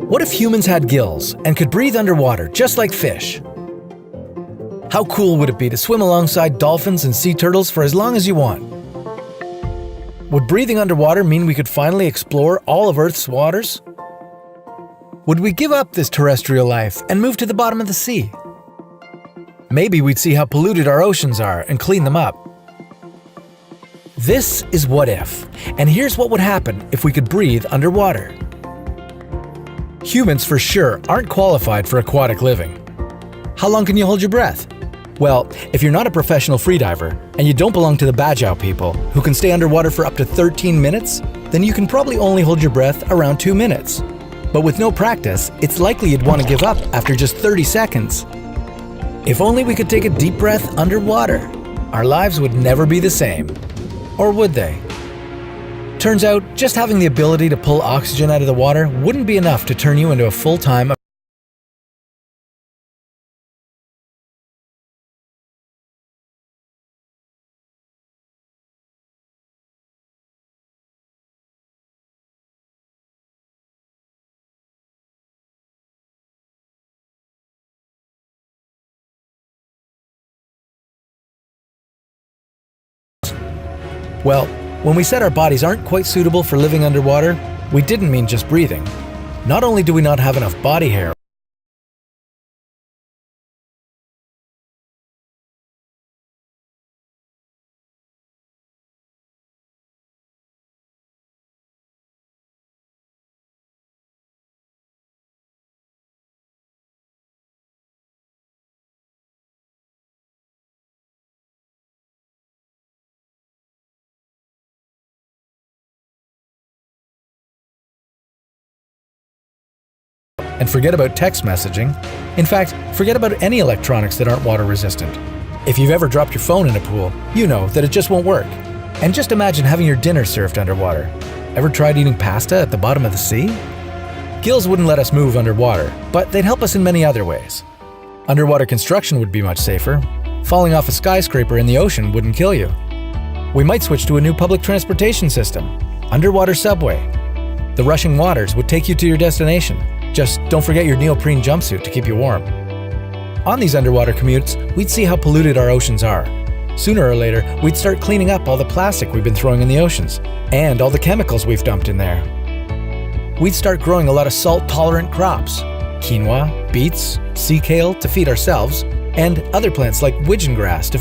What if humans had gills and could breathe underwater just like fish? How cool would it be to swim alongside dolphins and sea turtles for as long as you want? Would breathing underwater mean we could finally explore all of Earth's waters? Would we give up this terrestrial life and move to the bottom of the sea? Maybe we'd see how polluted our oceans are and clean them up. This is What If, and here's what would happen if we could breathe underwater. Humans for sure aren't qualified for aquatic living. How long can you hold your breath? Well, if you're not a professional freediver and you don't belong to the Bajau people who can stay underwater for up to 13 minutes, then you can probably only hold your breath around 2 minutes. But with no practice, it's likely you'd want to give up after just 30 seconds. If only we could take a deep breath underwater, our lives would never be the same. Or would they? Turns out, just having the ability to pull oxygen out of the water wouldn't be enough to turn you into a full-time Well, when we said our bodies aren't quite suitable for living underwater, we didn't mean just breathing. Not only do we not have enough body hair, and forget about text messaging. In fact, forget about any electronics that aren't water resistant. If you've ever dropped your phone in a pool, you know that it just won't work. And just imagine having your dinner served underwater. Ever tried eating pasta at the bottom of the sea? Gills wouldn't let us move underwater, but they'd help us in many other ways. Underwater construction would be much safer. Falling off a skyscraper in the ocean wouldn't kill you. We might switch to a new public transportation system, underwater subway. The rushing waters would take you to your destination. Just don't forget your neoprene jumpsuit to keep you warm. On these underwater commutes, we'd see how polluted our oceans are. Sooner or later, we'd start cleaning up all the plastic we've been throwing in the oceans, and all the chemicals we've dumped in there. We'd start growing a lot of salt-tolerant crops, quinoa, beets, sea kale to feed ourselves, and other plants like widgeon grass to